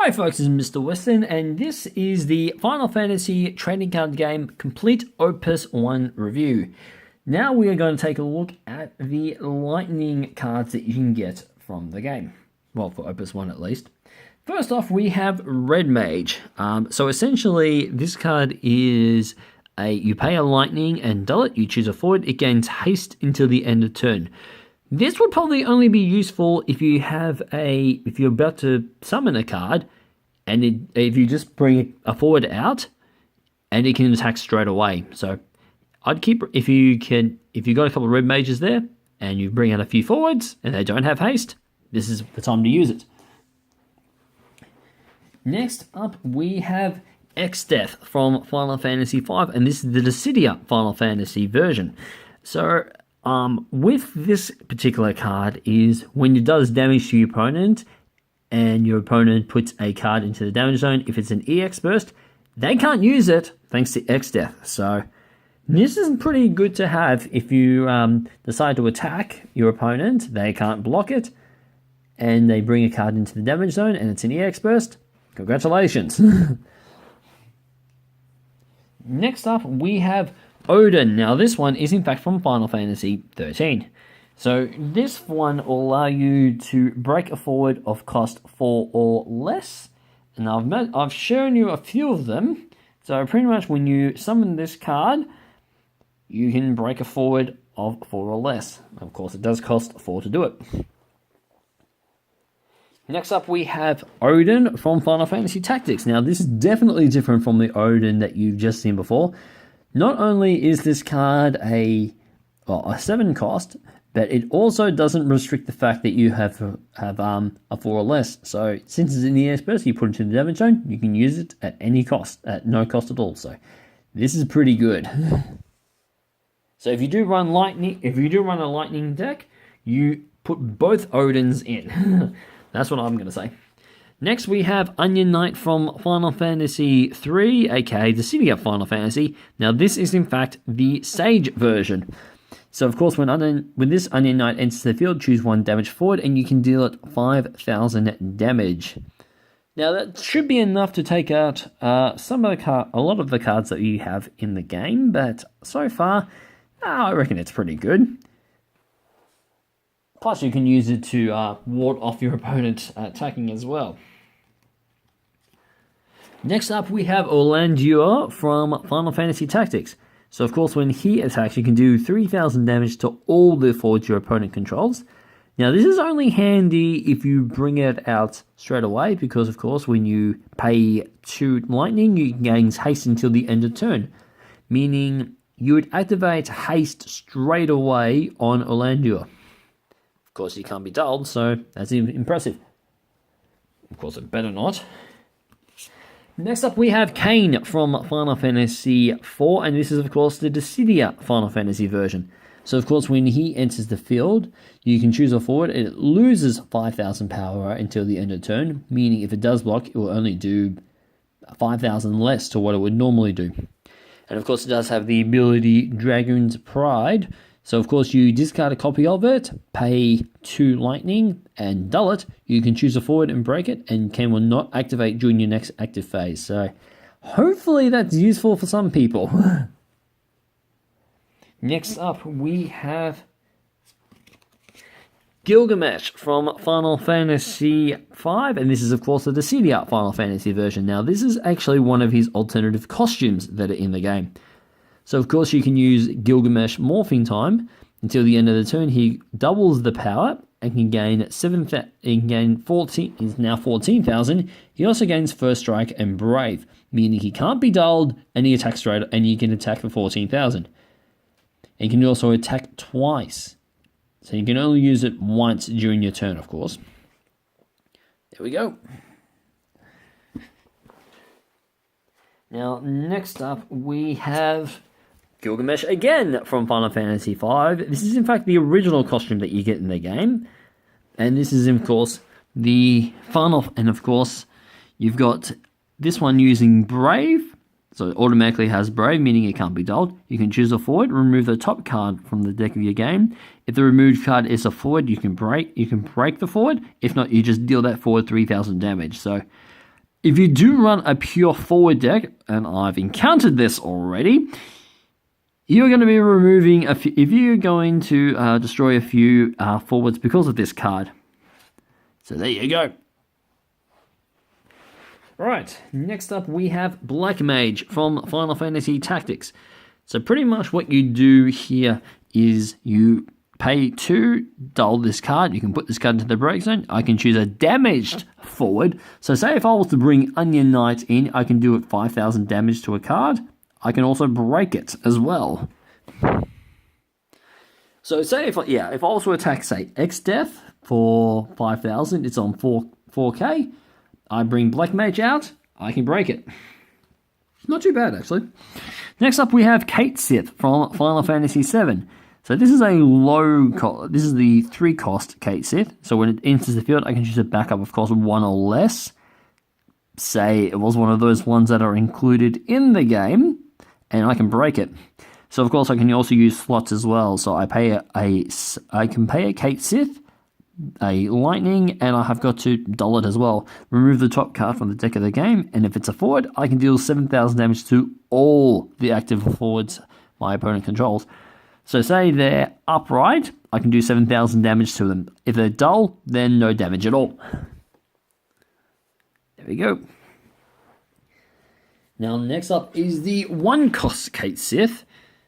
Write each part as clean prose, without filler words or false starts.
Hi folks, this is Mr. Weston, and this is the Final Fantasy trading card game Complete Opus 1 review. Now we are going to take a look at the lightning cards that you can get from the game. Well, for Opus 1 at least. First off, we have Red Mage. So essentially, this card is you pay a lightning and dull it, you choose a forward, it gains haste until the end of turn. This would probably only be useful if you have if you're about to summon a card, and if you just bring a forward out, and it can attack straight away. So I'd keep if you got a couple of red mages there, and you bring out a few forwards, and they don't have haste, this is the time to use it. Next up, we have X-Death from Final Fantasy V, and this is the Dissidia Final Fantasy version. So with this particular card is when it does damage to your opponent and your opponent puts a card into the damage zone, if it's an EX burst, they can't use it thanks to X-Death. So this is pretty good to have if you decide to attack your opponent, they can't block it, and they bring a card into the damage zone and it's an EX burst. Congratulations. Next up, we have Odin. Now this one is in fact from Final Fantasy 13. So this one will allow you to break a forward of cost 4 or less. And I've shown you a few of them. So pretty much when you summon this card, you can break a forward of 4 or less. Of course it does cost 4 to do it. Next up we have Odin from Final Fantasy Tactics. Now this is definitely different from the Odin that you've just seen before. Not only is this card a 7 cost, but it also doesn't restrict the fact that you have a 4 or less. So since it's in the EX burst, you put it in the damage zone, you can use it at any cost, at no cost at all. So this is pretty good. So if you do run a lightning deck, you put both Odins in. That's what I'm going to say. Next, we have Onion Knight from Final Fantasy III, aka the Dissidia Final Fantasy. Now, this is in fact the Sage version. So, of course, when this Onion Knight enters the field, choose 1 damage forward, and you can deal it 5,000 damage. Now, that should be enough to take out a lot of the cards that you have in the game, but so far, I reckon it's pretty good. Plus, you can use it to ward off your opponent attacking as well. Next up, we have Orlandier from Final Fantasy Tactics. So, of course, when he attacks, you can do 3,000 damage to all the forwards your opponent controls. Now, this is only handy if you bring it out straight away, because, of course, when you pay 2 lightning, you gain haste until the end of turn. Meaning, you would activate haste straight away on Orlandier. Of course, he can't be dulled, so that's impressive. Of course, it better not. Next up, we have Kain from Final Fantasy IV, and this is, of course, the Dissidia Final Fantasy version. So, of course, when he enters the field, you can choose a forward, and it loses 5,000 power until the end of turn, meaning if it does block, it will only do 5,000 less to what it would normally do. And, of course, it does have the ability Dragon's Pride. So, of course, you discard a copy of it, pay 2 lightning, and dull it. You can choose a forward and break it, and Kain will not activate during your next active phase. So, hopefully that's useful for some people. Next up, we have Gilgamesh from Final Fantasy V, and this is, of course, the Dissidia Final Fantasy version. Now, this is actually one of his alternative costumes that are in the game. So, of course, you can use Gilgamesh Morphing Time until the end of the turn. He doubles the power and can gain 14. He's now 14,000. He also gains First Strike and Brave, meaning he can't be dulled and he attacks straight, and you can attack for 14,000. And you can also attack twice. So you can only use it once during your turn, of course. There we go. Now, next up, we have Gilgamesh again from Final Fantasy V. This is in fact the original costume that you get in the game. And this is, of course, the final. And of course, you've got this one using Brave. So it automatically has Brave, meaning it can't be dulled. You can choose a forward, remove the top card from the deck of your game. If the removed card is a forward, you can break the forward. If not, you just deal that forward 3,000 damage. So if you do run a pure forward deck, and I've encountered this already, you're going to be removing a few, if you're going to destroy a few forwards because of this card. So there you go. Right, next up we have Black Mage from Final Fantasy Tactics. So pretty much what you do here is you pay 2, dull this card. You can put this card into the break zone. I can choose a damaged forward. So say if I was to bring Onion Knight in, I can do it 5,000 damage to a card. I can also break it as well. So say if I was to attack, say, X-Death for 5,000, it's on 4K. I bring Black Mage out, I can break it. Not too bad, actually. Next up, we have Kate Sith from Final Fantasy VII. So this is a low cost. This is the 3 cost Kate Sith. So when it enters the field, I can choose a backup of cost 1 or less. Say it was one of those ones that are included in the game, and I can break it. So of course I can also use slots as well. So I can pay a Kate Sith, a lightning, and I have got to dull it as well. Remove the top card from the deck of the game, and if it's a forward, I can deal 7,000 damage to all the active forwards my opponent controls. So say they're upright, I can do 7,000 damage to them. If they're dull, then no damage at all. There we go. Now next up is the 1 cost Kate Sith.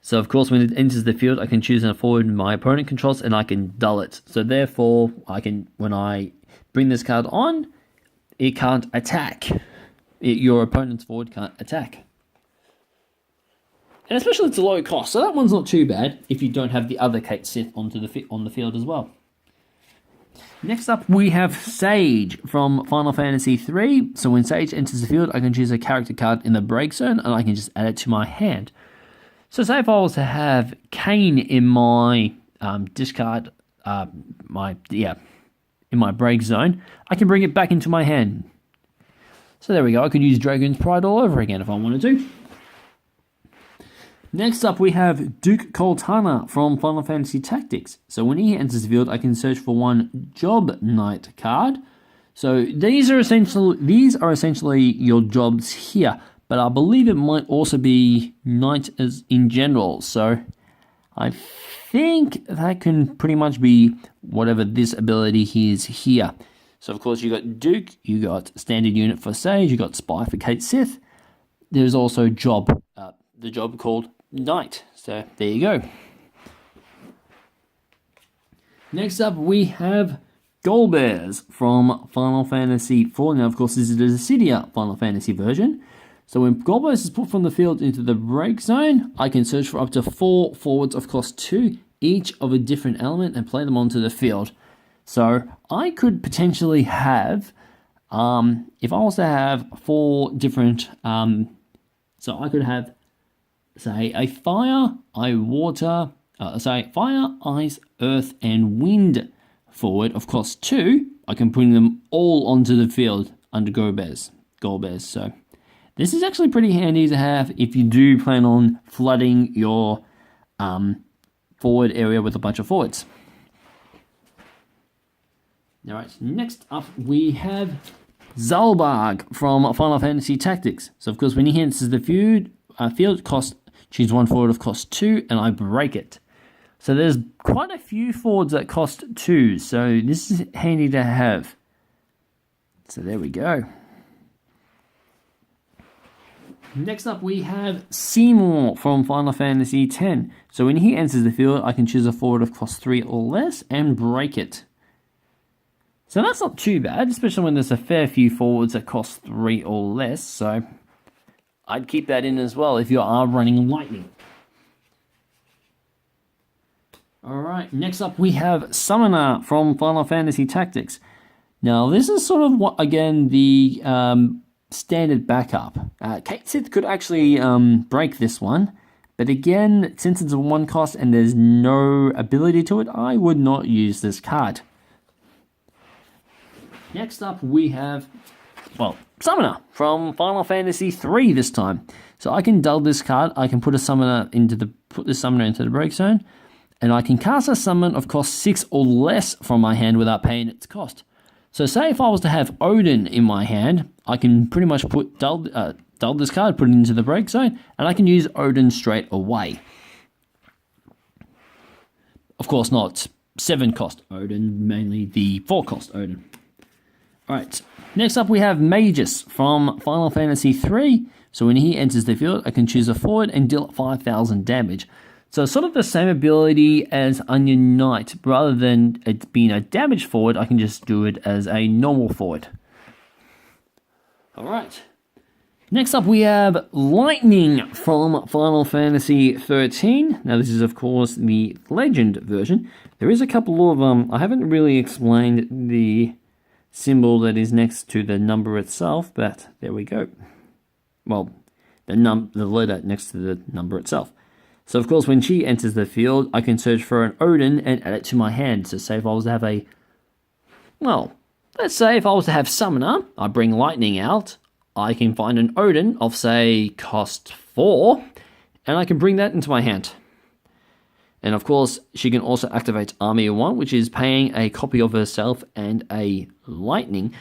So of course when it enters the field, I can choose a forward my opponent controls and I can dull it. So therefore, when I bring this card on, it can't attack. Your opponent's forward can't attack. And especially it's a low cost, so that one's not too bad if you don't have the other Kate Sith on the field as well. Next up, we have Sage from Final Fantasy III. So when Sage enters the field, I can choose a character card in the break zone, and I can just add it to my hand. So say if I was to have Kane in my discard, in my break zone, I can bring it back into my hand. So there we go. I could use Dragon's Pride all over again if I wanted to. Next up, we have Duke Coltana from Final Fantasy Tactics. So when he enters the field, I can search for 1 Job Knight card. So these are essentially your jobs here, but I believe it might also be Knight as in general. So I think that can pretty much be whatever this ability is here. So of course you got Duke, you got Standard Unit for Sage, you got Spy for Kate Sith. There's also Job, the job called Knight. So there you go. Next up we have Golbears from Final Fantasy IV. Now of course this is the Dissidia Final Fantasy version. So when Golbears is put from the field into the break zone, I can search for up to 4 forwards of cost 2, each of a different element, and play them onto the field. So I could potentially have, if I was to have 4 different, so I could have, say, a fire, fire, ice, earth, and wind forward of cost 2. I can bring them all onto the field under Golbears. So this is actually pretty handy to have if you do plan on flooding your forward area with a bunch of forwards. Alright, next up we have Zalbarg from Final Fantasy Tactics. So of course when he enters the field, choose 1 forward of cost 2, and I break it. So there's quite a few forwards that cost 2, so this is handy to have. So there we go. Next up we have Seymour from Final Fantasy X. So when he enters the field, I can choose a forward of cost 3 or less and break it. So that's not too bad, especially when there's a fair few forwards that cost 3 or less. So I'd keep that in as well if you are running lightning. Alright, next up we have Summoner from Final Fantasy Tactics. Now this is sort of what, again, the standard backup. Kate Sith could actually break this one, but again, since it's a 1 cost and there's no ability to it, I would not use this card. Next up we have, Summoner from Final Fantasy III this time. So I can dull this card, I can put this summoner into the break zone, and I can cast a summon of cost 6 or less from my hand without paying its cost. So say if I was to have Odin in my hand, I can pretty much put dull this card, put it into the break zone, and I can use Odin straight away. Of course, not 7-cost Odin, mainly the 4-cost Odin. Alright, next up we have Magus from Final Fantasy III. So when he enters the field, I can choose a forward and deal 5,000 damage. So sort of the same ability as Onion Knight. Rather than it being a damage forward, I can just do it as a normal forward. Alright. Next up we have Lightning from Final Fantasy XIII. Now this is of course the Legend version. There is a couple of, I haven't really explained the symbol that is next to the number itself, but there we go. Well, the letter next to the number itself. So of course when she enters the field, I can search for an Odin and add it to my hand. So say if I was to have a, well, let's say if I was to have Summoner, I bring Lightning out, I can find an Odin of say cost 4, and I can bring that into my hand. And of course, she can also activate Army of 1, which is paying a copy of herself and a Lightning.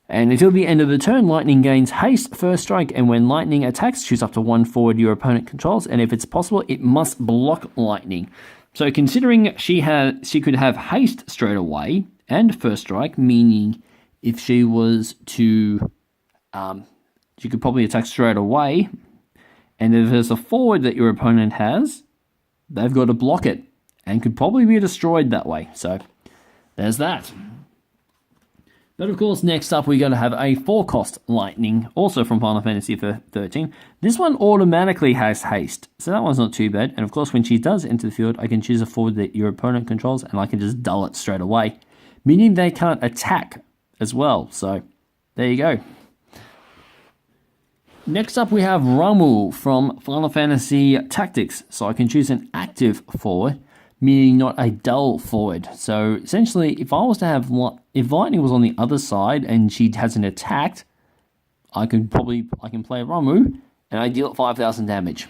And until the end of the turn, Lightning gains haste, first strike, and when Lightning attacks, choose up to 1 forward your opponent controls, and if it's possible, it must block Lightning. So considering she could have haste straight away and first strike, meaning if she was to, she could probably attack straight away, and if there's a forward that your opponent has, they've got to block it, and could probably be destroyed that way. So there's that. But of course, next up, we're going to have a 4-cost Lightning, also from Final Fantasy XIII. This one automatically has haste, so that one's not too bad. And of course, when she does enter the field, I can choose a forward that your opponent controls, and I can just dull it straight away, meaning they can't attack as well. So there you go. Next up, we have Ramuh from Final Fantasy Tactics. So I can choose an active forward, meaning not a dull forward. So essentially, if I was to have, if Lightning was on the other side and she hasn't attacked, I can play Ramuh and I deal 5,000 damage.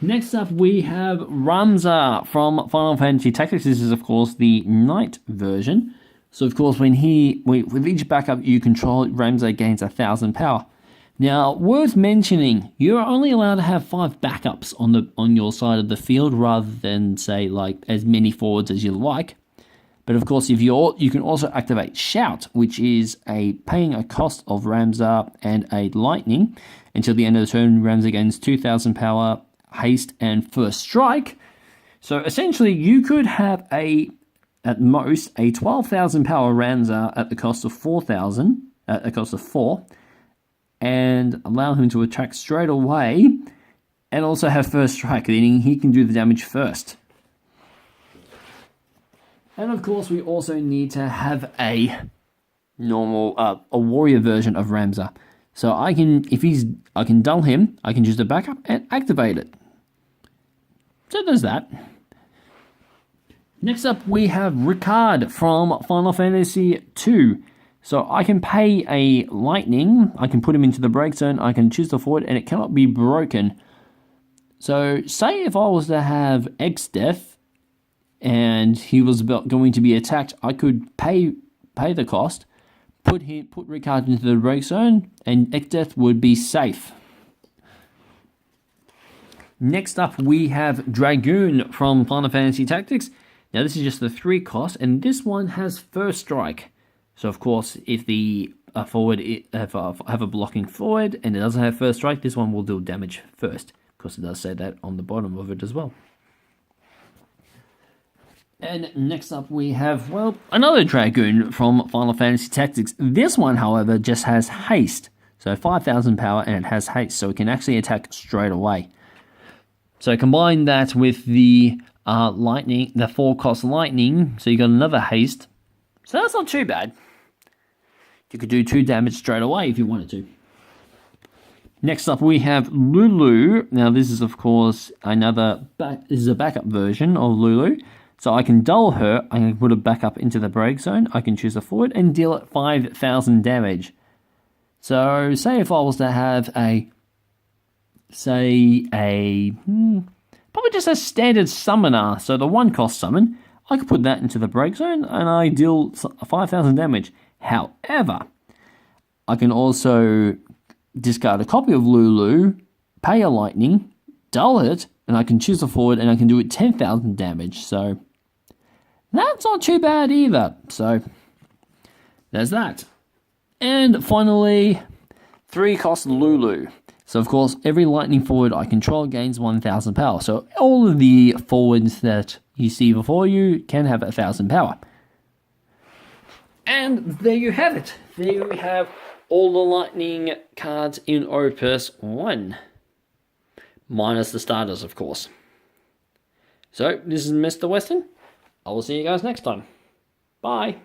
Next up, we have Ramza from Final Fantasy Tactics. This is, of course, the Knight version. So, of course, with each backup you control, Ramza gains 1,000 power. Now, worth mentioning, you're only allowed to have 5 backups on your side of the field, rather than say like as many forwards as you like. But of course, you can also activate Shout, which is paying a cost of Ramza and a Lightning. Until the end of the turn, Ramza gains 2,000 power, haste, and first strike. So essentially, you could have at most a 12,000 power Ramza at the cost of 4,000, at the cost of 4. And allow him to attack straight away, and also have first strike, meaning he can do the damage first. And of course, we also need to have a normal, a warrior version of Ramza. So I can dull him, I can choose the backup and activate it. So there's that. Next up, we have Ricard from Final Fantasy II. So I can pay a Lightning, I can put him into the break zone, I can choose the forward, and it cannot be broken. So say if I was to have X-Death, and he was going to be attacked, I could pay the cost, put Ricard into the break zone, and X-Death would be safe. Next up, we have Dragoon from Final Fantasy Tactics. Now this is just the 3 cost, and this one has first strike. So of course, if the forward have a blocking forward and it doesn't have first strike, this one will deal damage first. Of course, it does say that on the bottom of it as well. And next up, we have another Dragoon from Final Fantasy Tactics. This one, however, just has haste, so 5,000 power, and it has haste, so it can actually attack straight away. So combine that with the Lightning, the 4-cost Lightning, so you got another haste. So that's not too bad. You could do 2 damage straight away if you wanted to. Next up, we have Lulu. Now, this is, of course, this is a backup version of Lulu. So I can dull her, I can put a backup into the break zone, I can choose a forward and deal it 5,000 damage. So, say if I was to have probably just a standard summoner, so the 1-cost summon, I could put that into the break zone and I deal 5,000 damage. However, I can also discard a copy of Lulu, pay a lightning, dull it, and I can choose a forward and I can do it 10,000 damage. So that's not too bad either. So there's that. And finally, 3-cost Lulu. So of course, every lightning forward I control gains 1,000 power. So all of the forwards that you see before you can have 1,000 power. And there you have it. There you have all the lightning cards in Opus 1. Minus the starters, of course. So, this is Mr. Weston. I will see you guys next time. Bye.